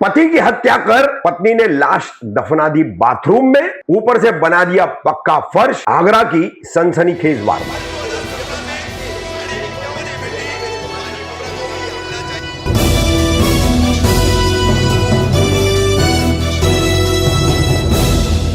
पति की हत्या कर पत्नी ने लाश दफना दी बाथरूम में, ऊपर से बना दिया पक्का फर्श। आगरा की सनसनीखेज वारदात।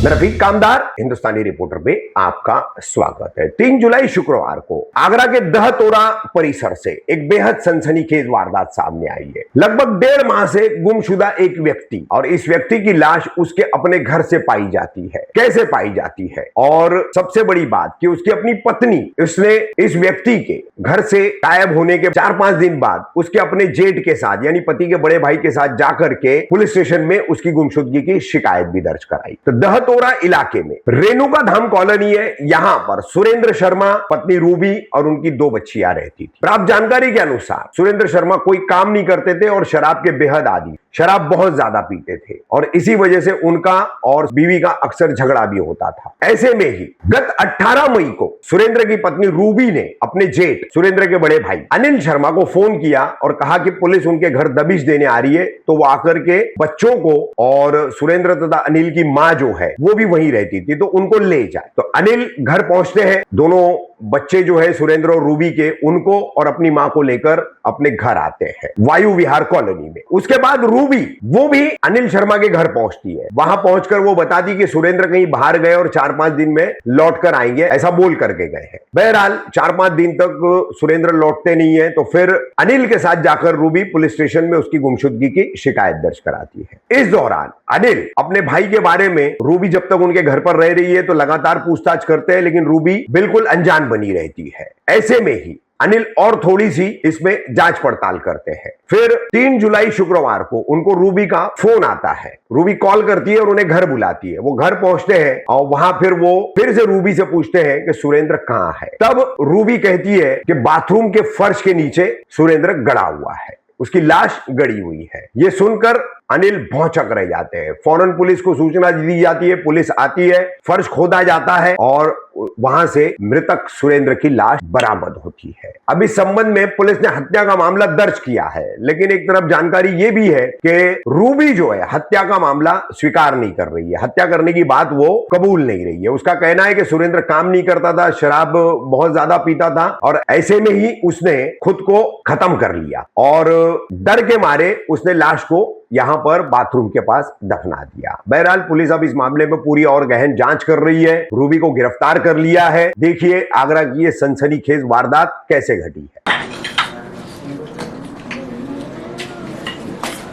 मैं रफीक कामदार, हिंदुस्तानी रिपोर्टर पे आपका स्वागत है। 3 जुलाई शुक्रवार को आगरा के दहतोरा परिसर से एक बेहद सनसनीखेज वारदात सामने आई है। लगभग 1.5 माह से गुमशुदा एक व्यक्ति, और इस व्यक्ति की लाश उसके अपने घर से पाई जाती है। कैसे पाई जाती है, और सबसे बड़ी बात कि उसकी अपनी पत्नी, उसने इस व्यक्ति के घर से गायब होने के 4-5 दिन बाद उसके अपने जेठ के साथ, यानी पति के बड़े भाई के साथ जाकर के पुलिस स्टेशन में उसकी गुमशुदगी की शिकायत भी दर्ज कराई। तो दहतोरा इलाके में रेणुका धाम कॉलोनी है, यहां पर सुरेंद्र शर्मा, पत्नी रूबी और उनकी 2 बच्चियां रहती थी। प्राप्त जानकारी के अनुसार सुरेंद्र शर्मा कोई काम नहीं करते थे और शराब के बेहद आदी, शराब बहुत ज्यादा पीते थे, और इसी वजह से उनका और बीवी का अक्सर झगड़ा भी होता था। ऐसे में ही गत 18 मई को सुरेंद्र की पत्नी रूबी ने अपने जेठ, सुरेंद्र के बड़े भाई अनिल शर्मा को फोन किया और कहा कि पुलिस उनके घर दबिश देने आ रही है, तो वो आकर के बच्चों को, और सुरेंद्र तथा अनिल की मां जो है वो भी वहीं रहती थी, तो उनको ले जाए। तो अनिल घर पहुंचते हैं, दोनों बच्चे जो है सुरेंद्र और रूबी के, उनको और अपनी मां को लेकर अपने घर आते हैं वायु विहार कॉलोनी में। उसके बाद रूबी वो भी अनिल शर्मा के घर पहुंचती है। वहां पहुंचकर वो बताती कि सुरेंद्र कहीं बाहर गए और 4-5 दिन में लौट कर आएंगे, ऐसा बोल करके गए हैं। बहरहाल 4-5 दिन तक सुरेंद्र लौटते नहीं है, तो फिर अनिल के साथ जाकर रूबी पुलिस स्टेशन में उसकी गुमशुदगी की शिकायत दर्ज कराती है। इस दौरान अनिल अपने भाई के बारे में, रूबी जब तक उनके घर पर रह रही है तो लगातार पूछताछ करते हैं, लेकिन रूबी बिल्कुल अनजान बनी रहती है। ऐसे में ही अनिल और थोड़ी सी इसमें जांच पड़ताल करते हैं। फिर 3 जुलाई शुक्रवार को उनको रूबी का फोन आता है। रूबी कॉल करती है और उन्हें घर बुलाती है। वो घर पहुंचते हैं और वहां फिर वो फिर से रूबी से पूछते हैं कि सुरेंद्र कहां है। तब रूबी कहती है कि बाथरूम के फर्श के नीचे सुरेंद्र गड़ा हुआ है, उसकी लाश गड़ी हुई है। ये सुनकर अनिल भौंचक रह जाते हैं। फौरन पुलिस को सूचना दी जाती है, पुलिस आती है, फर्श खोदा जाता है और वहां से मृतक सुरेंद्र की लाश बरामद होती है। अब इस संबंध में पुलिस ने हत्या का मामला दर्ज किया है, लेकिन एक तरफ जानकारी यह भी है कि रूबी जो है हत्या का मामला स्वीकार नहीं कर रही है, हत्या करने की बात वो कबूल नहीं रही है। उसका कहना है कि सुरेंद्र काम नहीं करता था, शराब बहुत ज्यादा पीता था, और ऐसे में ही उसने खुद को खत्म कर लिया, और डर के मारे उसने लाश को यहां पर बाथरूम के पास दफना दिया। बहरहाल पुलिस अब इस मामले में पूरी और गहन जांच कर रही है। रूबी को गिरफ्तार कर लिया है। देखिए आगरा की ये सनसनीखेज वारदात कैसे घटी है।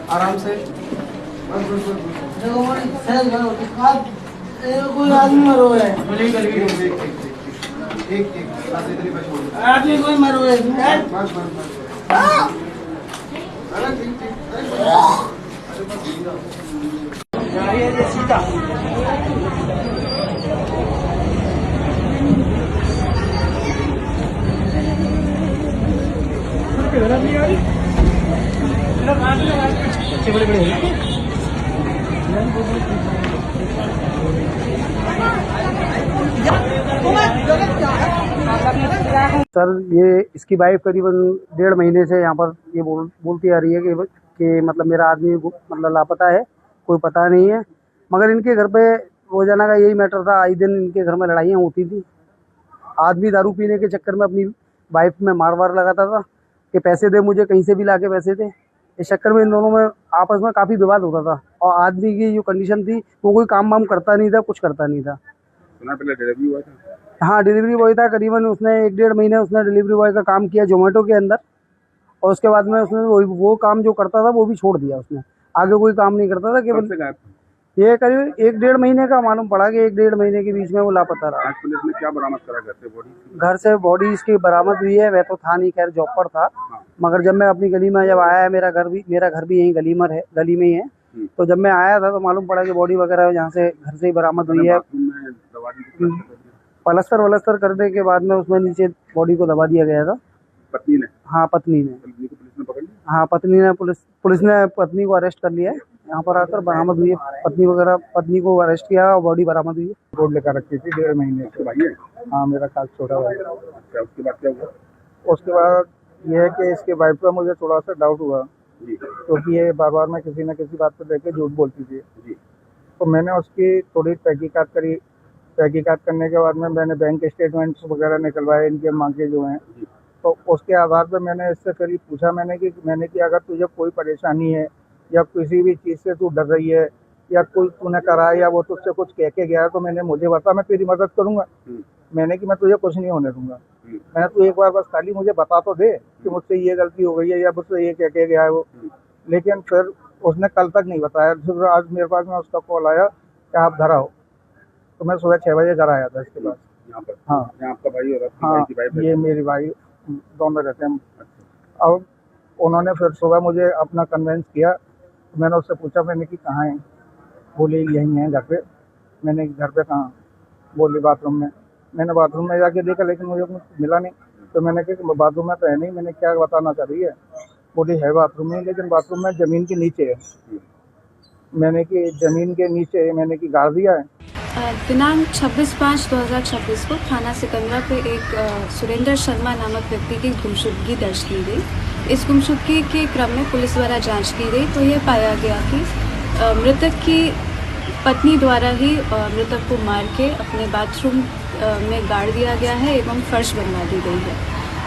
आराम से कोई आदमी मरो है, आदमी कोई मरो सीता। बड़े बड़े सर, ये इसकी वाइफ करीबन 1.5 महीने से यहाँ पर ये बोलती आ रही है कि मतलब मेरा आदमी मतलब लापता है, कोई पता नहीं है। मगर इनके घर पे रोजाना का यही मैटर था, आए दिन इनके घर में लड़ाइयाँ होती थी। आदमी दारू पीने के चक्कर में अपनी वाइफ में मार लगाता था कि पैसे दे मुझे, कहीं से भी लाके पैसे दे। इस चक्कर में इन दोनों में आपस में काफ़ी विवाद होता था, और आदमी की जो कंडीशन थी वो कोई काम वाम करता नहीं था, कुछ करता नहीं था। डिलीवरी बॉय था? हाँ, डिलीवरी बॉय था। करीबन उसने 1-1.5 महीने उसने डिलीवरी बॉय का काम किया जोमेटो के अंदर, और उसके बाद में उसने वो काम जो करता था वो भी छोड़ दिया। उसने आगे कोई काम नहीं करता था। केवल ये करीब 1-1.5 महीने का मालूम पड़ा कि 1-1.5 महीने के बीच में वो लापता रहा। आज पुलिस ने क्या बरामद करा घर से बॉडी? घर से बॉडी इसकी बरामद हुई है। वह तो था नहीं, खैर जॉब पर था। मगर जब मैं अपनी गली में जब आया, मेरा घर भी यहीं गली में ही है, तो जब मैं आया था तो मालूम पड़ा कि बॉडी वगैरह यहाँ से घर से ही बरामद हुई है। पलस्तर करने के बाद में उसमें नीचे बॉडी को दबा दिया गया था। पत्नी ने? हाँ, पत्नी ने। पुलिस ने पकड़ लिया? हाँ, पुलिस ने पत्नी को अरेस्ट कर लिया है। यहाँ पर आकर बरामद हुई है पत्नी को अरेस्ट किया और बॉडी बरामद हुई है। रिपोर्ट लेकर रखी थी 1.5 महीने। उसके भाई है? हाँ, मेरा खास छोटा भाई। अच्छा, उसके बाद क्या हुआ? उसके बाद यह है कि इसके वाइफ का मुझे थोड़ा सा डाउट हुआ जी क्योंकि ये बार बार में किसी न किसी बात पर लेकर झूठ बोलती थी। जी तो मैंने उसकी थोड़ी तहकीकात करी। तहकीकात करने के बाद में मैंने बैंक स्टेटमेंट्स वगैरह निकलवाए इनके माँ के जो हैं। जी तो उसके आधार पर मैंने इससे फिर पूछा मैंने कि अगर तुझे कोई परेशानी है या किसी भी चीज़ से तू डर रही है या कोई तूने करा है या वो तुझसे कुछ कह के गया है तो मुझे बता, मैं तेरी मदद करूँगा। मैंने कि मैं तुझे कुछ नहीं होने दूंगा। मैंने तू एक बार बस खाली मुझे बता तो दे कि मुझसे ये गलती हो गई है या मुझसे ये कह के गया है वो। लेकिन फिर उसने कल तक नहीं बताया। फिर आज मेरे पास में उसका कॉल आया कि आप घर आओ। तो मैं सुबह 6 बजे घर आया था इसके बाद। यहाँ पर हाँ यहाँ आपका भाई और आपकी हाँ, भाई की वाइफ ये मेरी भाई दोनों रहते हैं। अब उन्होंने फिर सुबह मुझे अपना कन्वेंस किया। मैंने उससे पूछा, मैंने कि कहाँ है? बोले यहीं है घर पे। मैंने घर पे कहाँ? बोले बाथरूम में। मैंने बाथरूम में जाके देखा लेकिन मुझे कुछ मिला नहीं। तो मैंने कहा कि बाथरूम में तो है नहीं। मैंने क्या बताना चाह रही है? बोली है बाथरूम में, लेकिन बाथरूम में ज़मीन के नीचे है। मैंने कि ज़मीन के नीचे, मैंने कि गाड़ दिया है। दिनांक 26/5/2026 को थाना सिकंदरा पे एक सुरेंद्र शर्मा नामक व्यक्ति की गुमशुदगी दर्ज की गई। इस गुमशुदगी के क्रम में पुलिस द्वारा जांच की गई तो ये पाया गया कि मृतक की पत्नी द्वारा ही मृतक को मार के अपने बाथरूम में गाड़ दिया गया है एवं फर्श बनवा दी गई है।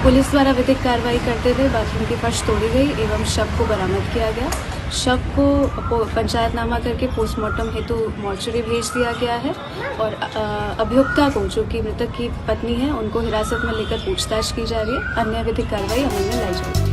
पुलिस द्वारा विधिक कार्रवाई करते हुए बाथरूम की फर्श तोड़ी गई एवं शव को बरामद किया गया। शव को पंचायतनामा करके पोस्टमार्टम हेतु मॉर्चरी भेज दिया गया है और अभियुक्ता को, जो कि मृतक की पत्नी है, उनको हिरासत में लेकर पूछताछ की जा रही है। अन्य विधिक कार्रवाई अमल में लाई जाएगी।